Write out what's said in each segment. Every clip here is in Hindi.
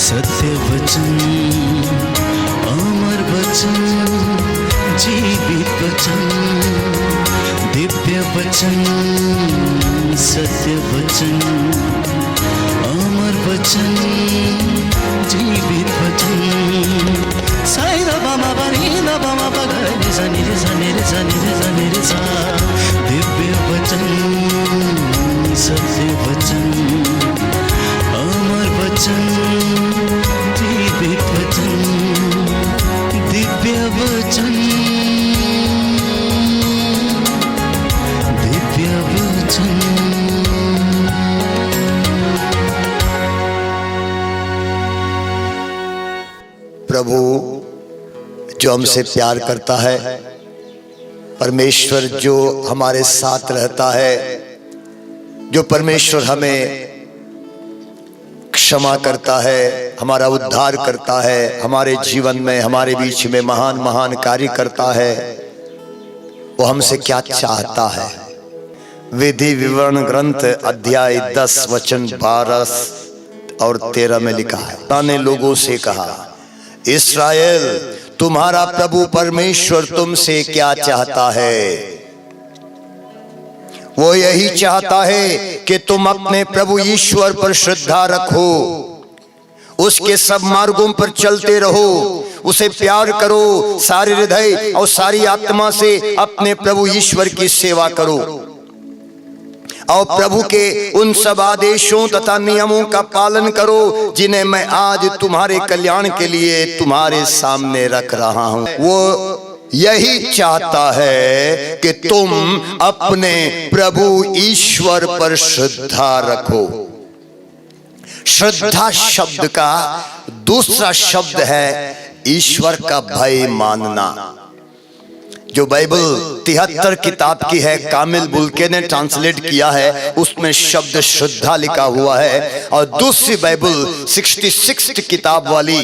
सत्य वचन, अमर वचन, जीवित वचन, दिव्य वचन, सत्य वचन, अमर वचन, जीवित वचन। साई दा बामा बनी दा बामा बगरे रे सनी रे सनी रे सनी रे सनी रे सा। दिव्य वचन, सत्य वचन, अमर वचन, जीवित वचन, दिव्य वचन, दिव्य वचन। प्रभु जो हमसे प्यार करता है, परमेश्वर जो हमारे साथ रहता है, जो परमेश्वर हमें क्षमा करता है, हमारा उद्धार करता है, हमारे जीवन में हमारे बीच में महान महान कार्य करता है, वो हमसे क्या चाहता है। विधि विवरण ग्रंथ अध्याय 10 वचन 12 और 13 में लिखा है, खुदा ने लोगों से कहा, इस्राएल तुम्हारा प्रभु परमेश्वर तुमसे क्या चाहता है। वो यही चाहता है कि तुम अपने प्रभु ईश्वर पर श्रद्धा रखो, उसके सब मार्गों पर चलते रहो, उसे प्यार करो, सारे हृदय और सारी आत्मा से अपने प्रभु ईश्वर की सेवा करो और प्रभु के उन सब आदेशों तथा नियमों का पालन करो जिन्हें मैं आज तुम्हारे कल्याण के लिए तुम्हारे सामने रख रहा हूं। वो यही चाहता है कि तुम अपने प्रभु ईश्वर पर श्रद्धा रखो। श्रद्धा शब्द का दूसरा शब्द है ईश्वर का भय मानना। जो बाइबल 73 किताब की है, कामिल बुल्के ने ट्रांसलेट किया है, उसमें शब्द श्रद्धा लिखा हुआ है। और दूसरी बाइबल 66 किताब वाली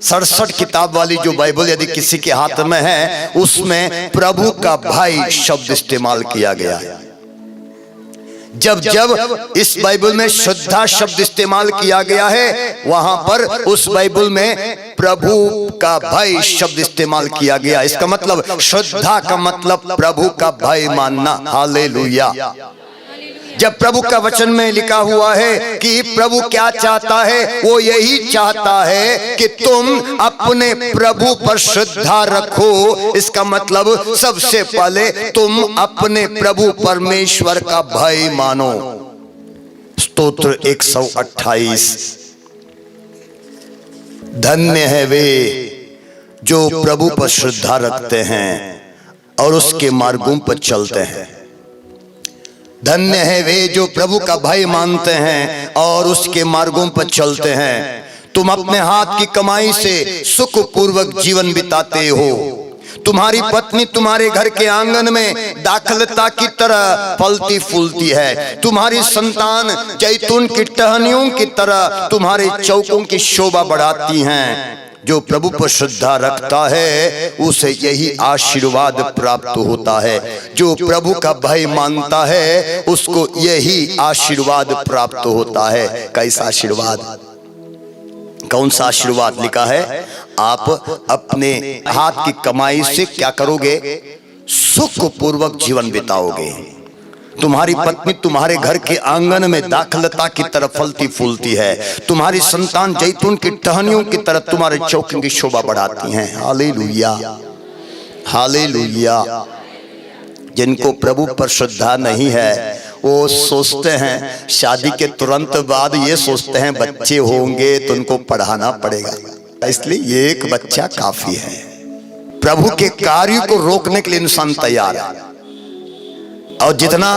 67 किताब वाली जो बाइबल यदि किसी के हाथ में है, उसमें प्रभु का भय शब्द इस्तेमाल किया गया है। जब जब इस बाइबल में श्रद्धा शब्द इस्तेमाल किया गया है, वहां पर उस बाइबल में प्रभु का भय शब्द इस्तेमाल किया गया। इसका मतलब श्रद्धा का मतलब प्रभु का भय मानना। हालेलुया। जब प्रभु का वचन में लिखा हुआ है कि प्रभु क्या चाहता है, वो यही चाहता है कि तुम अपने प्रभु पर श्रद्धा रखो। इसका मतलब सबसे पहले तुम अपने प्रभु परमेश्वर का भय मानो। स्तोत्र 128। धन्य है वे जो प्रभु पर श्रद्धा रखते हैं और उसके मार्गों पर चलते हैं। धन्य है वे जो प्रभु का भय मानते हैं और उसके मार्गों पर चलते हैं। तुम अपने हाथ की कमाई से सुखपूर्वक जीवन बिताते हो। तुम्हारी पत्नी तुम्हारे घर के आंगन में दाखलता की तरह फलती फूलती है। तुम्हारी संतान जैतून की टहनियों की तरह तुम्हारे चौकों की शोभा बढ़ाती हैं। जो प्रभु पर श्रद्धा रखता है उसे यही आशीर्वाद प्राप्त होता है। जो प्रभु का भय मानता है उसको यही आशीर्वाद प्राप्त होता है। कैसा आशीर्वाद? कौन सा आशीर्वाद लिखा है? आप अपने हाथ की कमाई से क्या करोगे? सुखपूर्वक जीवन बिताओगे। तुम्हारी पत्नी तुम्हारे घर के आंगन में दाखलता की तरह फलती फूलती है। तुम्हारी संतान जैतून की टहनियों की तरह तुम्हारे चौकों की शोभा बढ़ाती हैं। Hallelujah, hallelujah. जिनको प्रभु पर श्रद्धा नहीं है वो सोचते हैं, शादी के तुरंत बाद ये सोचते हैं बच्चे होंगे तो उनको पढ़ाना पड़ेगा, इसलिए एक बच्चा काफी है। प्रभु के कार्य को रोकने के लिए इंसान तैयार है। और जितना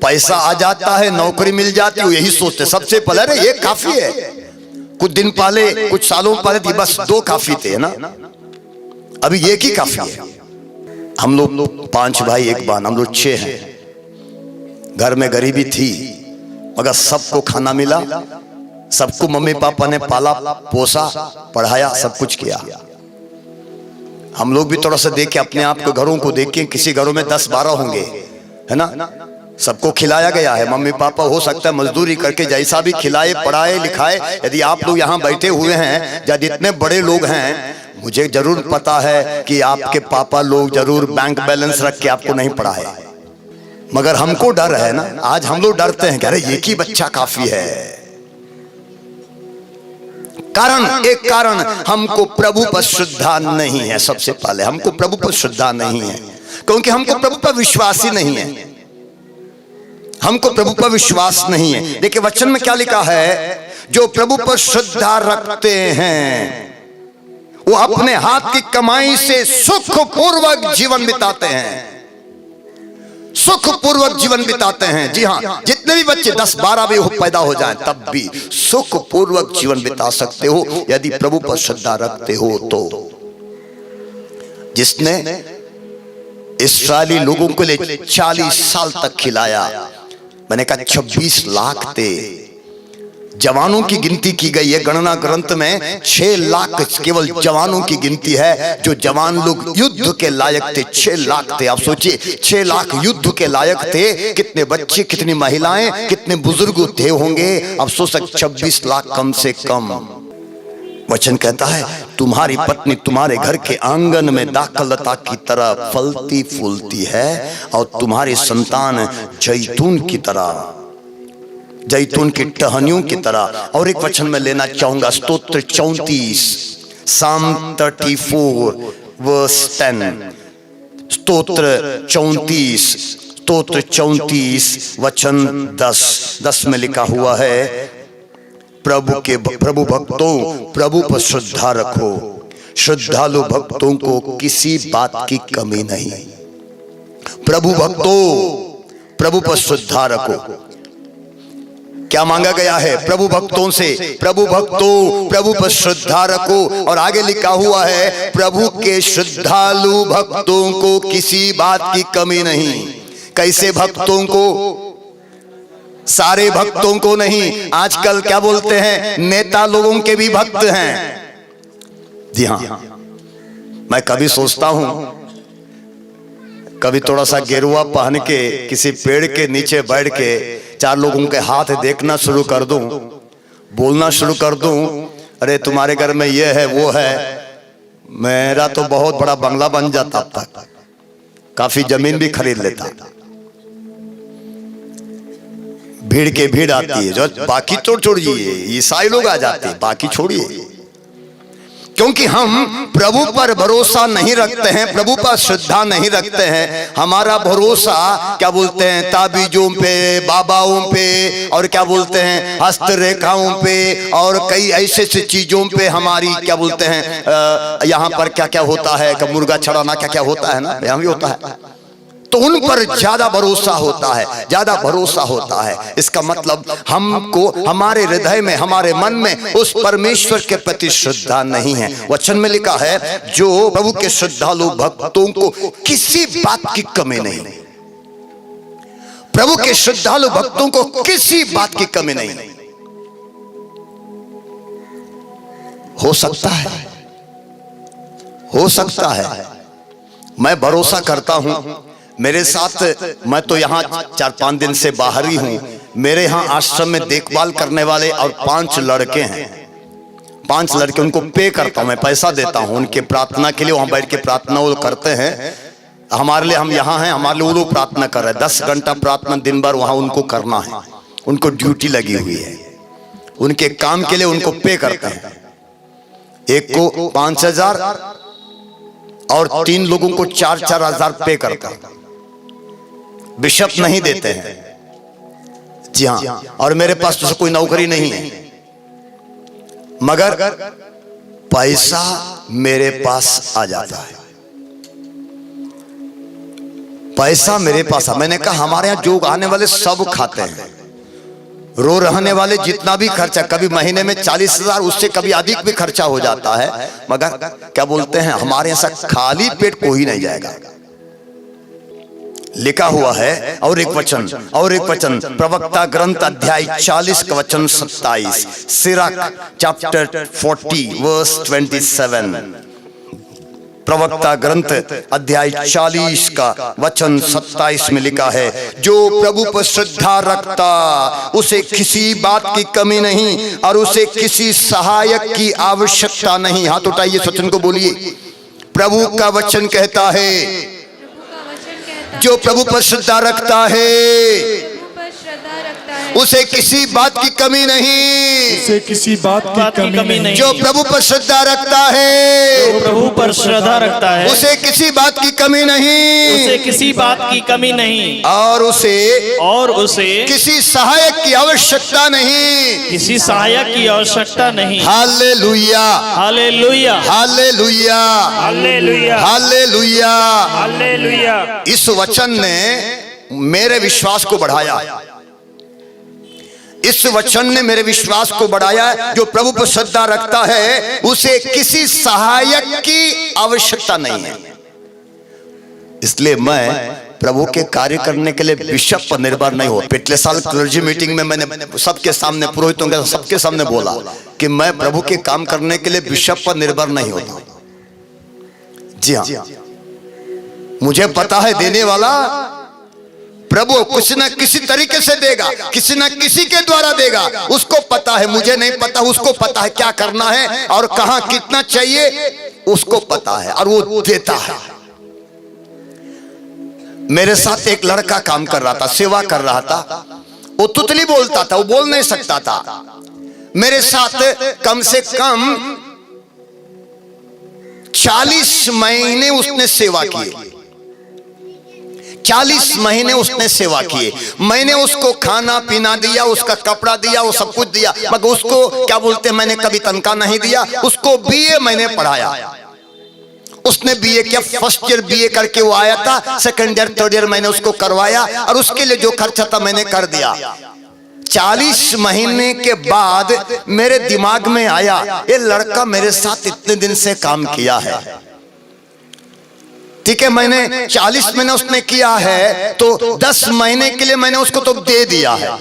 पैसा आ जाता है, नौकरी मिल जाती है, यही सोचते सबसे पहले अरे ये काफी है। कुछ दिन पहले, कुछ सालों पहले बस 2 काफी थे ना, अभी एक ही काफी है। हम लोग 5 भाई 1 बहन, हम लोग 6 हैं। घर में गरीबी थी मगर सबको खाना मिला, सबको मम्मी पापा ने पाला पोसा, पढ़ाया, सब कुछ किया। हम लोग भी थोड़ा सा देखें अपने आप को, घरों को देखें, किसी घरों में 10-12 होंगे, है ना। सबको खिलाया गया है। मम्मी पापा हो सकता है मजदूरी करके जैसा भी खिलाए पढ़ाए लिखाए। यदि आप लोग यहाँ बैठे हुए हैं या जितने बड़े लोग हैं, मुझे जरूर पता है कि आपके पापा लोग जरूर बैंक बैलेंस रख के आपको नहीं पढ़ाए, मगर हमको डर है ना। आज हम लोग डरते हैं कि अरे एक ही बच्चा काफी है। एक कारण हमको प्रभु पर श्रद्धा नहीं है। सबसे पहले हमको प्रभु पर श्रद्धा नहीं है, क्योंकि हमको प्रभु पर विश्वास ही नहीं है। हमको प्रभु पर विश्वास नहीं है। देखिए वचन में क्या लिखा है, जो प्रभु पर श्रद्धा रखते हैं वो अपने हाथ की कमाई से सुखपूर्वक जीवन बिताते हैं। सुखपूर्वक जीवन बिताते हैं। जी हाँ, जितने भी बच्चे 10-12 भी पैदा हो जाएं तब भी सुखपूर्वक जीवन बिता सकते हो यदि प्रभु पर श्रद्धा रखते हो तो। जिसने इस्राएली लोगों के लिए 40 साल तक खिलाया, मैंने कहा 26 लाख थे। जवानों की गिनती की गई है गणना ग्रंथ में, 6 लाख केवल जवानों की गिनती है जो जवान लोग युद्ध के लायक थे। 6 लाख थे। आप सोचिए 6 लाख युद्ध के लायक थे। कितने बच्चे, कितनी महिलाएं, कितने बुजुर्ग थे होंगे। अब सोच 26 लाख कम से कम। वचन कहता है तुम्हारी पत्नी तुम्हारे घर के आंगन में दाखलता की तरह फलती फूलती है और तुम्हारी संतान जैतून की तरह, जैतून की टहनियों की तरह। और एक वचन में लेना चाहूंगा, स्तोत्र 34 Psalm 34 verse 10। स्तोत्र 34 वचन 10 में लिखा हुआ है, प्रभु भक्तों प्रभु पर श्रद्धा रखो, श्रद्धालु भक्तों को किसी बात की कमी नहीं। प्रभु भक्तों प्रभु पर श्रद्धा रखो। क्या मांगा गया है प्रभु भक्तों से? प्रभु भक्तों प्रभु पर श्रद्धा रखो। और आगे लिखा हुआ है प्रभु के श्रद्धालु भक्तों को किसी बात की कमी नहीं। कैसे भक्तों को? सारे भक्तों को नहीं। आजकल क्या बोलते हैं, नेता लोगों के भी भक्त हैं। जी हाँ, मैं कभी सोचता हूं कभी थोड़ा सा गेरुआ पहन के किसी पेड़ के नीचे बैठ के 4 लोगों के हाथ देखना शुरू कर दूं, बोलना शुरू कर दूं, अरे तुम्हारे घर में ये है वो है, मेरा तो बहुत बड़ा बंगला बन जाता अब तक, काफी जमीन भी खरीद लेता। भीड़ के भीड़ आती है, जो बाकी तो छोड़िए, ईसाई लोग आ जाते हैं, बाकी छोड़िए। क्योंकि हम प्रभु पर भरोसा नहीं रखते हैं, प्रभु पर श्रद्धा नहीं रखते हैं। हमारा भरोसा क्या बोलते हैं, ताबीजों पे, बाबाओं पे, और क्या बोलते हैं हस्तरेखाओं पे, और कई ऐसे से चीजों पे हमारी क्या बोलते हैं यहाँ पर क्या क्या होता है, मुर्गा छड़ाना क्या क्या होता है ना, यहाँ भी होता है, तो उन पर ज्यादा भरोसा होता है, ज्यादा भरोसा होता है। इसका मतलब हमको हमारे हृदय में, हमारे मन में उस परमेश्वर के प्रति श्रद्धा नहीं है। वचन में लिखा है जो प्रभु के श्रद्धालु भक्तों को किसी बात की कमी नहीं। प्रभु के श्रद्धालु भक्तों को किसी बात की कमी नहीं। हो सकता है, हो सकता है, मैं भरोसा करता हूं। मेरे साथ, मैं तो यहाँ 4-5 दिन से बाहर ही हूँ, मेरे यहाँ आश्रम में देखभाल करने वाले और 5 लड़के हैं। 5 लड़के, उनको पे करता हूँ, मैं पैसा देता हूँ उनके प्रार्थना के लिए। वहाँ बैठ के प्रार्थना वो करते हैं हमारे लिए। हम यहाँ हैं, हमारे लिए वो लोग प्रार्थना कर रहे हैं। 10 घंटा प्रार्थना दिन भर वहाँ उनको करना है, उनको ड्यूटी लगी हुई है। उनके काम के लिए उनको पे करते हैं। एक को 5,000 और 3 लोगों को 4-4 हजार पे करता है। बिशप नहीं देते हैं। जी हाँ, और मेरे पास तो कोई नौकरी नहीं है, मगर पैसा मेरे पास आ जाता है। पैसा मेरे पास आ, मैंने कहा हमारे यहाँ जो आने वाले सब खाते हैं, रो रहने वाले जितना भी खर्चा, कभी महीने में 40,000, उससे कभी अधिक भी खर्चा हो जाता है, मगर क्या बोलते हैं हमारे यहाँ खाली पेट कोई नहीं जाएगा। लिखा हुआ है। और एक वचन, प्रवक्ता ग्रंथ अध्याय 40 का वचन 27, सिराक चैप्टर 40 वर्स 27। प्रवक्ता ग्रंथ अध्याय 40 का वचन 27 में लिखा है, जो प्रभु पर श्रद्धा रखता उसे किसी बात की कमी नहीं और उसे किसी सहायक की आवश्यकता नहीं। हाथ उठाइए, वचन को बोलिए। प्रभु का वचन कहता है, जो प्रभु पर श्रद्धा रखता है उसे किसी बात की कमी नहीं, उसे किसी बात की कमी नहीं। जो प्रभु पर श्रद्धा रखता है, प्रभु पर श्रद्धा रखता है, उसे किसी बात की कमी नहीं, उसे किसी बात की कमी नहीं और उसे किसी सहायक की आवश्यकता नहीं, किसी सहायक की आवश्यकता नहीं। Hallelujah, hallelujah, hallelujah, hallelujah, hallelujah. Hallelujah. इस वचन ने मेरे विश्वास को बढ़ाया। इस वचन ने मेरे विश्वास को बढ़ाया। जो प्रभु पर श्रद्धा रखता है उसे किसी सहायक की आवश्यकता नहीं है। इसलिए मैं प्रभु के कार्य करने के लिए बिशप पर निर्भर नहीं हो। पिछले साल क्लर्जी मीटिंग में मैंने सबके सामने, पुरोहितों के सबके सामने बोला कि मैं प्रभु के काम करने के लिए बिशप पर निर्भर नहीं होता। जी हाँ, मुझे पता है देने वाला प्रभु किसी न किसी तरीके से देगा, किसी न किसी के द्वारा देगा। उसको पता है, मुझे नहीं पता, उसको पता है क्या करना है और कहां कितना चाहिए, उसको पता है और वो देता है। मेरे साथ एक लड़का काम कर रहा था, सेवा कर रहा था। वो तुतली बोलता था, वो बोल नहीं सकता था। मेरे साथ कम से कम 40 महीने उसने सेवा की। 40 महीने उसने सेवा किए। मैंने उसको खाना पीना दिया, उसका कपड़ा दिया, वो सब कुछ दिया, मगर उसको क्या बोलते, मैंने कभी तनख्वाह नहीं दिया। उसको बीए मैंने पढ़ाया। उसने बीए किया, फर्स्ट ईयर बीए करके वो आया था। सेकंड ईयर थर्ड ईयर मैंने उसको करवाया और उसके लिए जो खर्चा था मैंने कर दिया। 40 महीने के बाद मेरे दिमाग में आया, ये लड़का मेरे साथ इतने दिन से काम किया है, ठीक है, मैंने 40 महीने उसने किया है तो 10 महीने के लिए मैंने उसको तो दे दिया है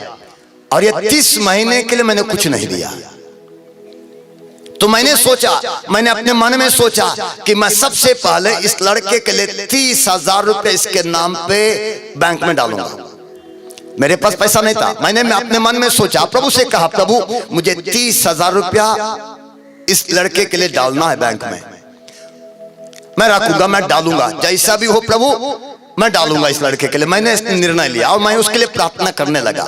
और ये 30 महीने के लिए मैंने कुछ नहीं दिया। तो मैंने सोचा, मैंने अपने मन में सोचा कि मैं सबसे पहले इस लड़के के लिए 30,000 रुपए इसके नाम पे बैंक में डालूंगा। मेरे पास पैसा नहीं था। मैंने अपने मन में सोचा, प्रभु से कहा, प्रभु मुझे 30,000 रुपया इस लड़के के लिए डालना है बैंक में। मैं रखूंगा, मैं डालूंगा, जैसा भी हो प्रभु मैं डालूंगा इस लड़के के लिए। मैंने निर्णय लिया और मैं उसके लिए प्रार्थना करने लगा।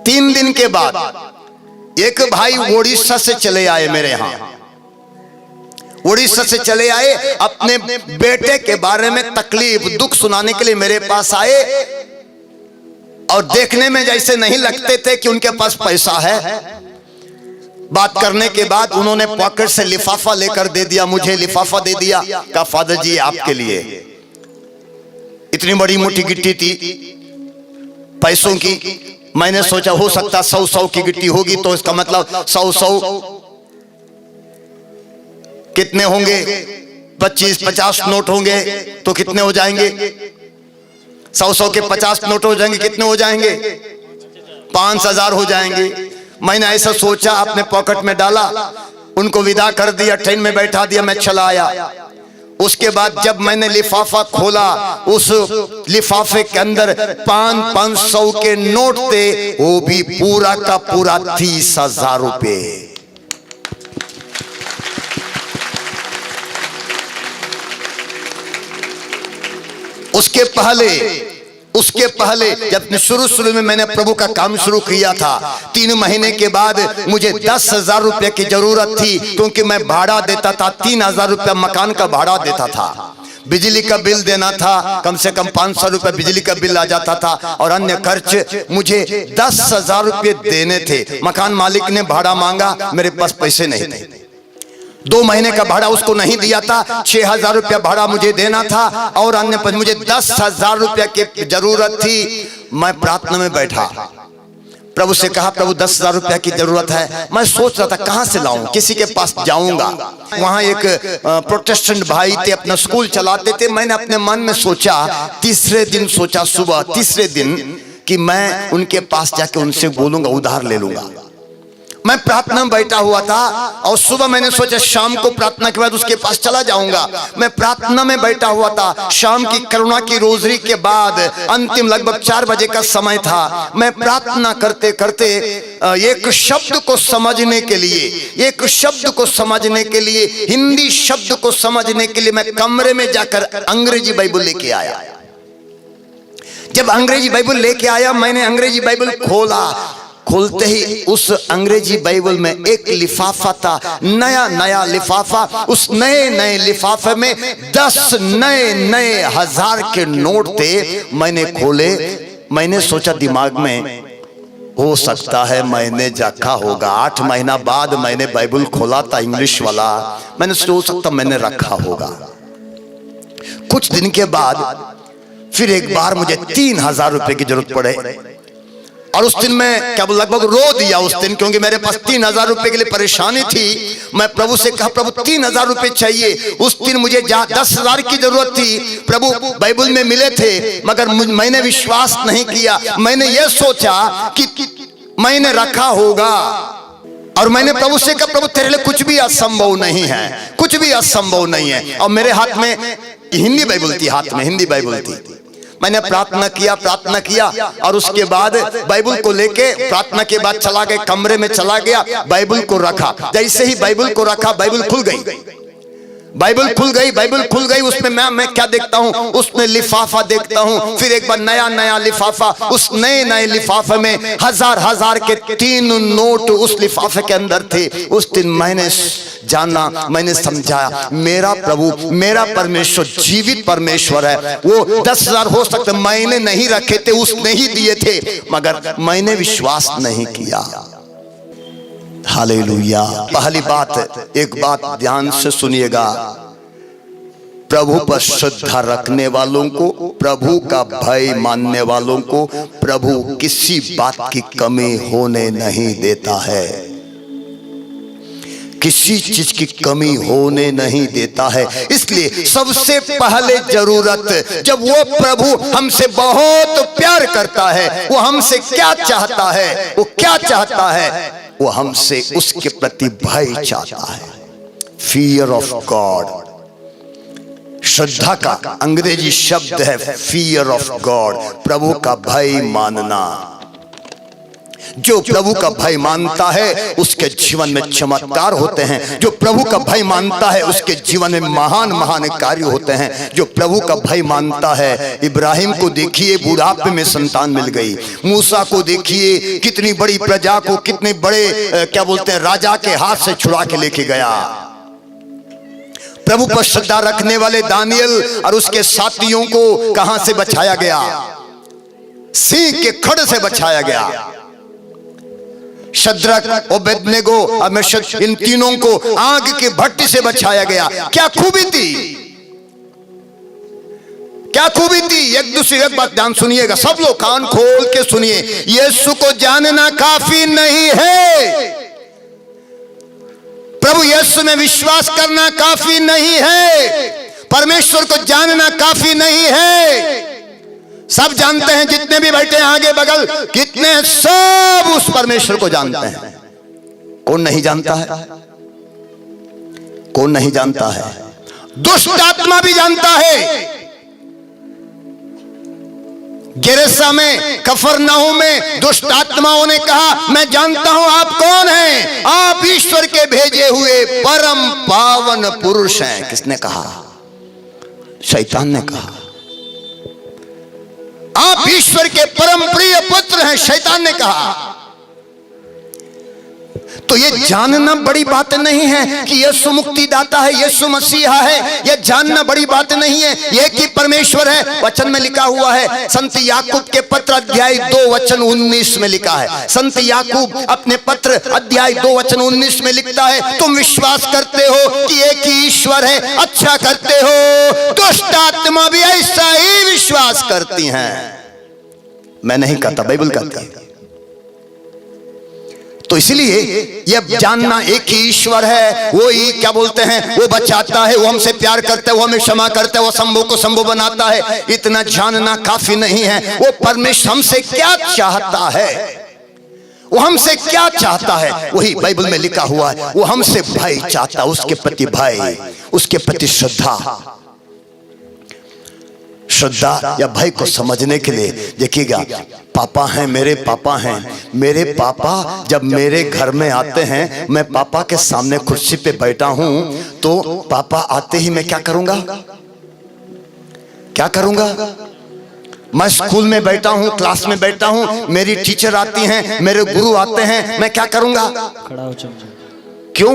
3 दिन के बाद एक भाई उड़ीसा से चले आए मेरे यहां। उड़ीसा से चले आए, अपने बेटे के बारे में तकलीफ दुख सुनाने के लिए मेरे पास आए और देखने में जैसे नहीं लगते थे कि उनके पास पैसा है। बात करने के बाद उन्होंने पॉकेट से लिफाफा लेकर दे दिया, मुझे लिफाफा दे दिया। कहा, फादर जी आपके लिए। इतनी बड़ी मोटी गिट्टी थी पैसों की। मैंने सोचा हो सकता 100 की गिट्टी होगी, तो इसका मतलब 100 कितने होंगे, 25-50 नोट होंगे तो कितने हो जाएंगे, 100 के 50 नोट हो जाएंगे, कितने हो जाएंगे, 5,000 हो जाएंगे। मैंने ऐसा सोचा, अपने पॉकेट में डाला, उनको विदा कर दिया, ट्रेन में बैठा दिया, मैं चला आया। उसके बाद जब मैंने लिफाफा खोला, उस लिफाफे के अंदर 500 के नोट थे, वो भी पूरा का पूरा 30,000 रुपए। उसके पहले जब शुरू में मैंने प्रभु का काम शुरू किया था, 3 महीने के बाद मुझे 10,000 रुपए की जरूरत थी, क्योंकि मैं भाड़ा देता था। 3,000 रुपया मकान का भाड़ा देता था। बिजली का बिल देना था, कम से कम 500 रुपए बिजली का बिल आ जाता था और अन्य खर्च मुझे 10,000 रुपये देने थे। मकान मालिक ने भाड़ा मांगा, मेरे पास पैसे नहीं थे। 2 महीने का भाड़ा उसको नहीं दिया था, 6,000 रुपया भाड़ा मुझे देना था और अन्य पर मुझे 10,000 रुपया की जरूरत थी। मैं प्रार्थना में बैठा, प्रभु से कहा, प्रभु 10,000 रुपया की जरूरत है। मैं सोच रहा था कहां से लाऊं, किसी के पास जाऊंगा। वहां एक प्रोटेस्टेंट भाई थे, अपना स्कूल चलाते थे। मैंने अपने मन में सोचा, तीसरे दिन सोचा, सुबह तीसरे दिन कि मैं उनके पास जाके उनसे बोलूंगा, उधार ले लूंगा। मैं प्रार्थना में बैठा हुआ था और सुबह मैंने सोचा शाम को प्रार्थना के बाद उसके पास चला जाऊंगा। मैं प्रार्थना में बैठा हुआ था, शाम की करुणा की रोजरी के बाद अंतिम लगभग 4 बजे का समय था। मैं प्रार्थना करते करते एक शब्द को समझने के लिए, एक शब्द को समझने के लिए, हिंदी शब्द को समझने के लिए मैं कमरे में जाकर अंग्रेजी बाइबल लेके आया। जब अंग्रेजी बाइबल लेके आया, मैंने अंग्रेजी बाइबल खोला। खोलते ही उस अंग्रेजी बाइबल में एक लिफाफा था, नया नया लिफाफा। उस नए नए लिफाफे में 10 नए नए 1000 के नोट थे। मैंने खोले, मैंने सोचा दिमाग में हो सकता है मैंने रखा होगा। 8 महीना बाद मैंने बाइबल खोला था इंग्लिश वाला, मैंने सोच सकता मैंने रखा होगा। कुछ दिन के बाद फिर एक बार मुझे 3000 रुपए की जरूरत पड़े और उस दिन मैं क्या लगभग रो दिया उस दिन, क्योंकि मेरे पास 3000 रुपए के लिए परेशानी थी। मैं प्रभु से कहा, प्रभु 3000 रुपए चाहिए। उस दिन मुझे 10,000 की जरूरत थी। प्रभु बाइबल में मिले थे, मगर मैंने विश्वास नहीं किया। मैंने यह सोचा कि मैंने रखा होगा और मैंने प्रभु से कहा, प्रभु तेरे लिए कुछ भी असंभव नहीं है, कुछ भी असंभव नहीं है। और मेरे हाथ में हिंदी बाइबल थी, हाथ में हिंदी बाइबल थी। मैंने प्रार्थना किया और उसके बाद बाइबल को लेके प्रार्थना के बाद चला गया, कमरे में चला गया, बाइबल को रखा। जैसे ही बाइबल को रखा, बाइबल खुल गई, बाइबल खुल गई। उसमें मैं क्या देखता हूँ, उसमें लिफाफा देखता हूँ। फिर एक बार नया नया लिफाफा, उस नए नए लिफाफे में 1000 के 3 नोट उस लिफाफे के अंदर थे। उस दिन मैंने जाना, मैंने समझा, मेरा प्रभु, मेरा परमेश्वर जीवित परमेश्वर है। वो 10,000 हो सकते मैंने नहीं रखे थे, उसने ही दिए थे, मगर मैंने विश्वास नहीं किया। हालेलुया। पहली बात, एक बात ध्यान से सुनिएगा, प्रभु पर श्रद्धा रखने वालों को, प्रभु का भय मानने वालों को प्रभु किसी बात की कमी होने नहीं देता है, किसी चीज की कमी होने नहीं देता है। इसलिए सबसे पहले जरूरत, जब वो प्रभु हमसे बहुत प्यार करता है, वो हमसे क्या चाहता है, वो क्या चाहता है, वो हमसे उसके प्रति भय चाहता है। फियर ऑफ गॉड, श्रद्धा का अंग्रेजी शब्द है फियर ऑफ गॉड, प्रभु का भय मानना। जो प्रभु का भय मानता है उसके जीवन में चमत्कार होते हैं। जो प्रभु का भय मानता है उसके जीवन में महान महान कार्य होते हैं। जो प्रभु का भय मानता है, इब्राहिम को देखिए बुढ़ापे में संतान मिल गई। मूसा को देखिए कितनी बड़ी प्रजा को कितने बड़े क्या बोलते हैं राजा के हाथ से छुड़ा के लेके गया। प्रभु पर श्रद्धा रखने वाले दानियल और उसके साथियों को कहां से बचाया गया? सिंह के खड़ से बचाया गया। शद्रक, ओबेदनेगो और मेशक, इन तीनों को आग की भट्टी से बचाया गया। क्या खूबी थी, क्या खूबी थी। एक दूसरी एक बात ध्यान सुनिएगा, सब लोग कान खोल के सुनिए। यीशु को जानना काफी नहीं है, प्रभु यीशु में विश्वास करना काफी नहीं है, परमेश्वर को जानना काफी नहीं है। सब जानते हैं, जितने भी बैठे हैं आगे बगल, कितने सब उस परमेश्वर को जानते हैं। कौन नहीं जानता है? कौन नहीं जानता है? दुष्ट आत्मा भी जानता है। गेरेसा में, कफरनहूम में दुष्ट आत्माओं ने कहा, मैं जानता हूं आप कौन हैं, आप ईश्वर के भेजे हुए परम पावन पुरुष हैं। किसने कहा? शैतान ने कहा। आप ईश्वर के परम प्रिय पुत्र हैं, शैतान ने कहा। तो ये जानना बड़ी बात नहीं है कि यीशु मुक्तिदाता है, यीशु मसीहा है। ये जानना बड़ी बात नहीं है, ये कि परमेश्वर है। वचन में लिखा हुआ है, संत याकूब के पत्र अध्याय 2 वचन 19 में लिखा है। संत याकूब अपने पत्र अध्याय 2 वचन 19 में लिखता है, तुम विश्वास करते हो कि एक ही ईश्वर है, अच्छा करते हो। दुष्ट आत्मा भी ऐसा ही विश्वास करती हैं। मैं नहीं कहता, बाइबल कहती है। तो इसलिए यह जानना एक ही ईश्वर है, वो ही क्या बोलते हैं, वो बचाता है, वो हमसे प्यार करता है, वो हमें क्षमा करता है, वो संभव को संभव बनाता है, इतना जानना काफी नहीं है। वो परमेश्वर हमसे क्या चाहता है, वो हमसे क्या चाहता है, वही बाइबल में लिखा हुआ है। वो हमसे भय चाहता है, उसके प्रति भय, उसके प्रति श्रद्धा। श्रद्धा या भय को समझने के लिए देखिएगा, पापा हैं, मेरे पापा हैं। मेरे पापा जब मेरे घर में आते हैं, मैं पापा के सामने कुर्सी पे बैठा हूं, तो पापा आते ही मैं क्या करूंगा? क्या करूंगा? मैं स्कूल में बैठा हूं, क्लास में बैठा हूं, मेरी टीचर आती हैं, मेरे गुरु आते हैं, मैं क्या करूंगा? खड़ा हो चमचा। क्यों?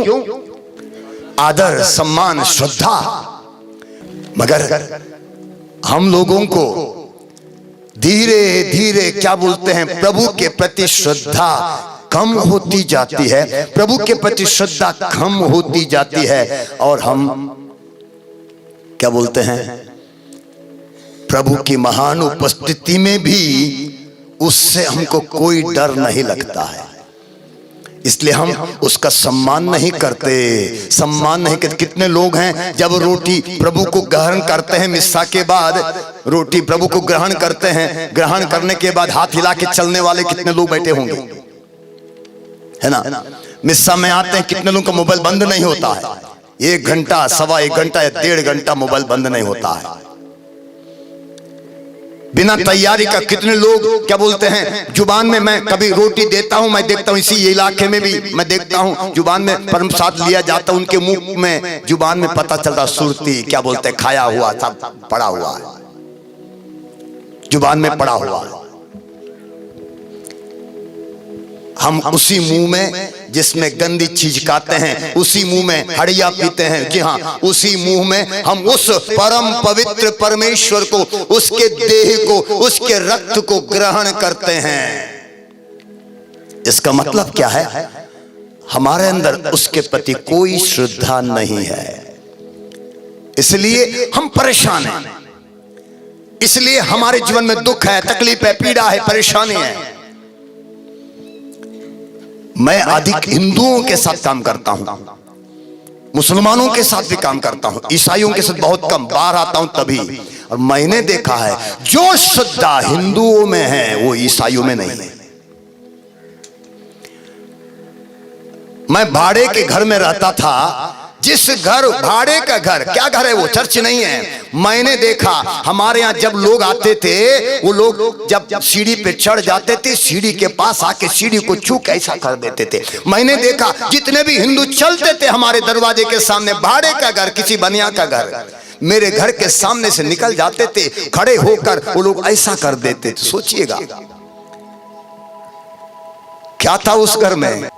आदर, सम्मान, श्रद्धा। मगर हम लोगों को धीरे धीरे क्या बोलते हैं, प्रभु के प्रति श्रद्धा कम होती जाती है, प्रभु के प्रति श्रद्धा कम होती जाती है, और हम क्या बोलते हैं, प्रभु की महान उपस्थिति में भी उससे हमको कोई डर नहीं लगता है, इसलिए हम उसका सम्मान नहीं करते। सम्मान नहीं करते। कितने लोग हैं जब रोटी प्रभु को ग्रहण करते हैं, मिस्सा के बाद रोटी प्रभु को ग्रहण करते हैं, ग्रहण करने के बाद हाथ हिला के चलने वाले कितने लोग बैठे होंगे, है ना? मिस्सा में आते हैं, कितने लोगों का मोबाइल बंद नहीं होता है, 1 घंटा, सवा 1 घंटा या 1.5 घंटा मोबाइल बंद नहीं होता है, बिना तैयारी का। कितने लोग क्या बोलते हैं, जुबान में, मैं कभी रोटी देता हूं, मैं देखता हूं इसी इलाके में भी मैं देखता हूं, जुबान में परम प्रसाद लिया जाता, उनके मुंह में जुबान में पता चलता सुरती, क्या बोलते हैं, खाया हुआ सब पड़ा हुआ है, जुबान में पड़ा हुआ है। हम उसी मुंह में जिसमें गंदी चीज खाते हैं, उसी मुंह में हड़िया पीते हैं। जी हाँ, उसी मुंह में हम उस परम पवित्र परमेश्वर को, उसके देह को, उसके रक्त को ग्रहण करते हैं। इसका मतलब क्या है? हमारे अंदर उसके प्रति कोई श्रद्धा नहीं है, इसलिए हम परेशान हैं, इसलिए हमारे जीवन में दुख है, तकलीफ है, पीड़ा है, परेशानी है। मैं अधिक हिंदुओं के साथ काम करता हूं, मुसलमानों के साथ भी काम करता हूं, ईसाइयों के साथ बहुत कम, बाहर आता हूं तभी। और मैंने देखा है जो श्रद्धा हिंदुओं में है वो ईसाइयों में नहीं है। मैं भाड़े के घर में रहता था, जिस घर, भाड़े का घर, क्या घर है वो, चर्च नहीं है। मैंने देखा हमारे यहाँ जब लोग आते थे, वो लोग जब सीढ़ी पे चढ़ जाते थे, सीढ़ी के पास आके सीढ़ी को छू के ऐसा कर देते थे। मैंने देखा जितने भी हिंदू चलते थे हमारे दरवाजे के सामने, भाड़े का घर, किसी बनिया का घर, मेरे घर के सामने से निकल जाते थे, खड़े होकर वो लोग ऐसा कर देते थे। सोचिएगा क्या था उस घर में।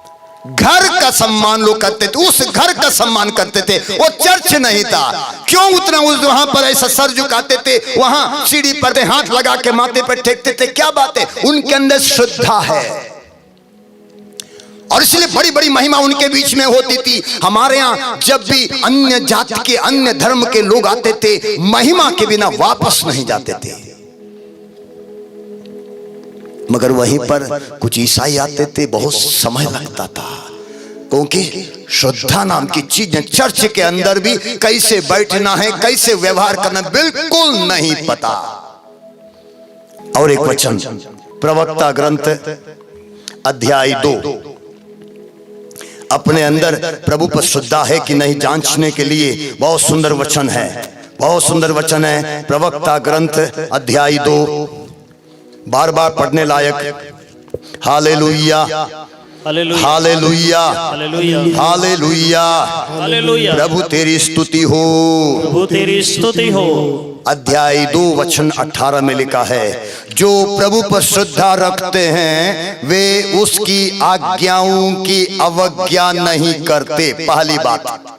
घर का सम्मान लोग करते थे, उस घर का सम्मान करते थे, वो चर्च नहीं था। क्यों उतना वहां पर ऐसा सर झुकाते थे, वहां सीढ़ी पर हाथ लगा के माथे पर टेकते थे? क्या बात है, उनके अंदर श्रद्धा है, और इसलिए बड़ी बड़ी महिमा उनके बीच में होती थी। हमारे यहाँ जब भी अन्य जाति के, अन्य धर्म के लोग आते थे, महिमा के बिना वापस नहीं जाते थे। मगर वहीं पर कुछ ईसाई आते थे, बहुत समय लगता था, क्योंकि श्रद्धा नाम की चीज चर्च के अंदर भी कैसे बैठना है, कैसे व्यवहार करना, बिल्कुल नहीं पता। और एक वचन, प्रवक्ता ग्रंथ अध्याय 2, अपने अंदर प्रभु पर श्रद्धा है कि नहीं जांचने के लिए बहुत सुंदर वचन है, बहुत सुंदर वचन है। प्रवक्ता ग्रंथ अध्याय 2, बार बार पढ़ने लायक। Hallelujah, hallelujah, hallelujah, hallelujah, hallelujah, hallelujah. प्रभु तेरी स्तुति हो, प्रभु तेरी स्तुति हो। अध्याय 2 वचन 18 में लिखा है, जो प्रभु पर श्रद्धा रखते हैं वे उसकी आज्ञाओं की अवज्ञा नहीं करते। पहली बात,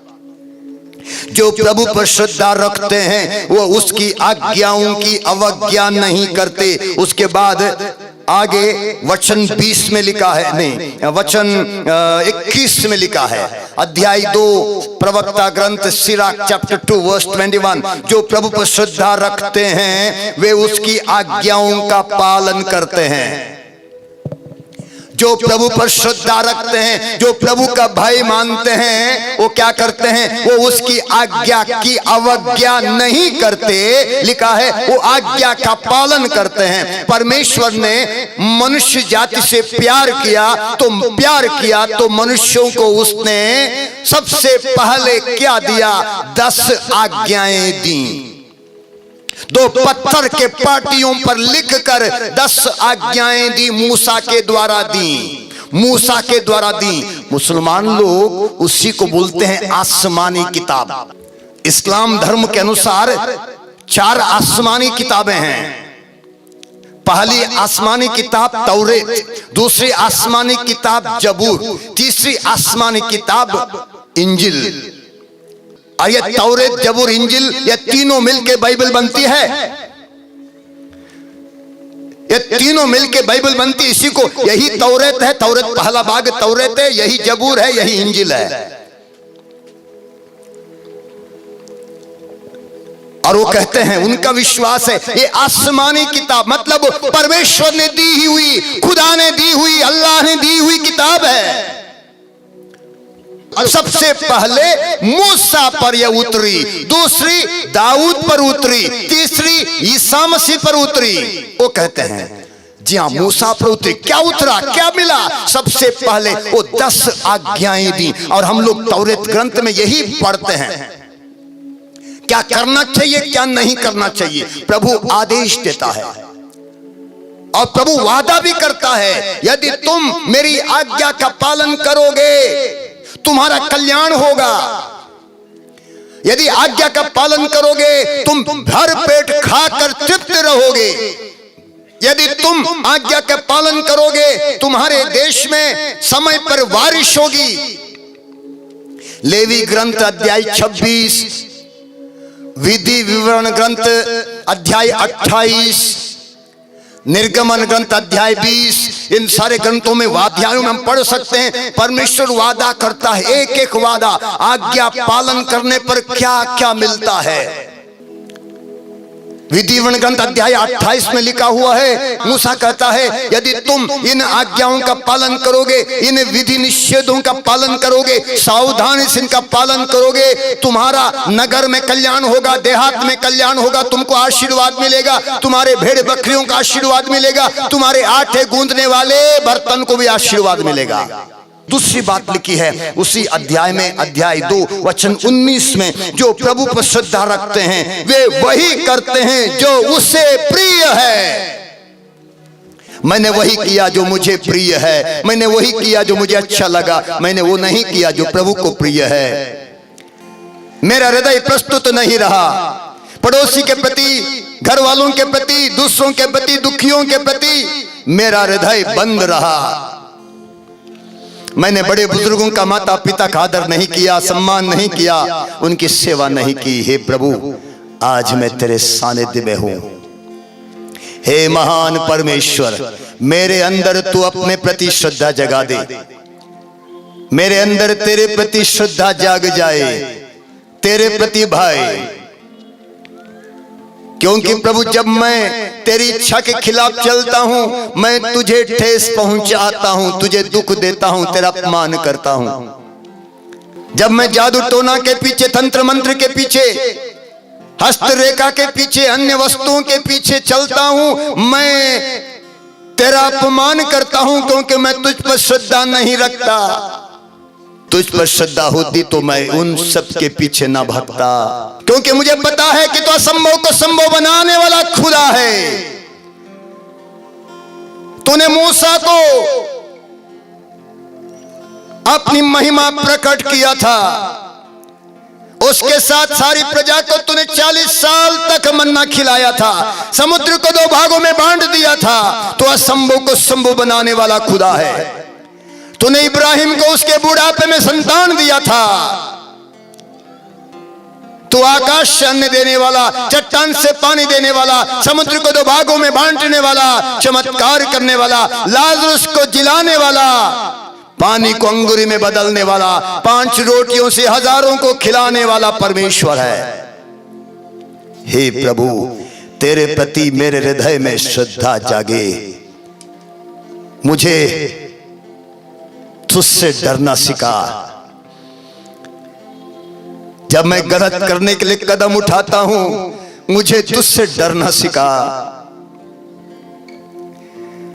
जो प्रभु पर श्रद्धा रखते हैं वो उसकी आज्ञाओं की अवज्ञा नहीं करते। उसके बाद आगे वचन 20 में लिखा है, नहीं वचन 21 में लिखा है, अध्याय 2 प्रवक्ता ग्रंथ सिराक चैप्टर 2 वर्स 21, जो प्रभु पर श्रद्धा रखते हैं वे उसकी आज्ञाओं का पालन करते हैं। जो प्रभु पर श्रद्धा रखते हैं, जो प्रभु का भाई मानते हैं, वो क्या करते हैं? वो उसकी आज्ञा की अवज्ञा नहीं करते। लिखा है वो आज्ञा का पालन करते हैं। परमेश्वर ने मनुष्य जाति से प्यार किया तो मनुष्यों को उसने सबसे पहले क्या दिया? 10 आज्ञाएं दी। 2 पत्थर के पाटियों पर लिखकर 10 आज्ञाएं दी, मूसा के द्वारा दी। मुसलमान लोग उसी को बोलते हैं आसमानी किताब। इस्लाम धर्म के अनुसार 4 आसमानी किताबें हैं। पहली आसमानी किताब तौरेत, दूसरी आसमानी किताब जबूर, तीसरी आसमानी किताब इंजिल। और ये तौरेत, जबूर, इंजिल, ये तीनों मिलके बाइबल बनती है। ये तीनों मिलके बाइबल बनती, इसी को यही तौरेत है। तौरेत पहला भाग तौरेत है, यही जबूर है, यही इंजिल है। और वो कहते हैं, उनका विश्वास है ये आसमानी किताब मतलब परमेश्वर ने दी हुई, खुदा ने दी हुई, अल्लाह ने दी हुई किताब है। सबसे पहले मूसा पर यह उतरी, दूसरी दाऊद पर उतरी, तीसरी ईसा मसीह पर उतरी। वो कहते हैं जी हाँ, मूसा पर उतरी। क्या उतरा, क्या मिला? सबसे पहले वो 10 आज्ञाएं दी। और हम लोग तौरेत ग्रंथ में यही पढ़ते हैं, क्या करना चाहिए, क्या नहीं करना चाहिए। प्रभु आदेश देता है और प्रभु वादा भी करता है, यदि तुम मेरी आज्ञा का पालन करोगे तुम्हारा कल्याण होगा। यदि आज्ञा का पालन करोगे तुम भर पेट खाकर तृप्त रहोगे। यदि तुम आज्ञा का पालन करोगे तुम्हारे देश में समय पर बारिश होगी। लेवी ग्रंथ अध्याय 26, विधि विवरण ग्रंथ अध्याय 28, निर्गमन ग्रंथ अध्याय 20, इन सारे ग्रंथों में अध्यायों में हम पढ़ सकते हैं। परमेश्वर वादा करता है, एक एक वादा, आज्ञा पालन करने पर क्या क्या मिलता है। विधि विवरण ग्रंथ अध्याय 28 में लिखा हुआ है, मूसा कहता है यदि तुम इन आज्ञाओं का पालन करोगे, इन विधि निषेधों का पालन करोगे, सावधानी से इनका पालन करोगे, तुम्हारा नगर में कल्याण होगा, देहात में कल्याण होगा, तुमको आशीर्वाद मिलेगा, तुम्हारे भेड़ बकरियों का आशीर्वाद मिलेगा, तुम्हारे आटे गूंदने वाले बर्तन को भी आशीर्वाद मिलेगा। दूसरी बात लिखी है उसी अध्याय में, अध्याय 2 वचन 19 में, जो प्रभु पर श्रद्धा रखते हैं वे वही करते हैं जो उसे प्रिय है। मैंने वही किया जो मुझे प्रिय है, मैंने वही किया जो मुझे अच्छा लगा, मैंने वो नहीं किया जो प्रभु को प्रिय है। मेरा हृदय प्रस्तुत नहीं रहा पड़ोसी के प्रति, घर वालों के प्रति, दूसरों के प्रति, दुखियों के प्रति मेरा हृदय बंद रहा। मैंने बड़े बुजुर्गों का, माता पिता का आदर नहीं किया, सम्मान नहीं किया, उनकी सेवा नहीं की। हे प्रभु, आज मैं तेरे सानिध्य में हूं। हे महान परमेश्वर, मेरे अंदर तू अपने प्रति श्रद्धा जगा दे। मेरे अंदर तेरे प्रति श्रद्धा जाग जाए, तेरे प्रति भाई। क्योंकि प्रभु जब मैं तेरी इच्छा के खिलाफ चलता हूं, मैं तुझे ठेस पहुंचाता हूं, तुझे दुख देता हूं, तेरा अपमान करता हूं। जब मैं जादू टोना के पीछे, तंत्र मंत्र के पीछे, हस्तरेखा के पीछे, अन्य वस्तुओं के पीछे चलता हूं, मैं तेरा अपमान करता हूं, क्योंकि मैं तुझ पर श्रद्धा नहीं रखता। तुझ पर श्रद्धा होती तो मैं उन सब के पीछे ना भागता, क्योंकि मुझे पता है कि तो असंभव को संभव बनाने वाला खुदा है। तूने मूसा को अपनी महिमा प्रकट किया था, उसके साथ सारी प्रजा को तूने 40 साल तक मन्ना खिलाया था, समुद्र को 2 भागों में बांट दिया था। तो असंभव को संभव बनाने वाला खुदा है। तूने इब्राहिम को उसके बुढ़ापे में संतान दिया था। तू आकाश से अन्न देने वाला, चट्टान से पानी देने वाला, समुद्र को 2 भागों में बांटने वाला, चमत्कार करने वाला, लाजरुस को जिलाने वाला, पानी को अंगूरी में बदलने वाला, 5 रोटियों से हजारों को खिलाने वाला परमेश्वर है। हे प्रभु, तेरे प्रति मेरे हृदय में श्रद्धा जागे। मुझे तुझसे डरना सिखा। जब मैं गलत करने के लिए कदम उठाता हूं, मुझे तुझसे डरना सिखा।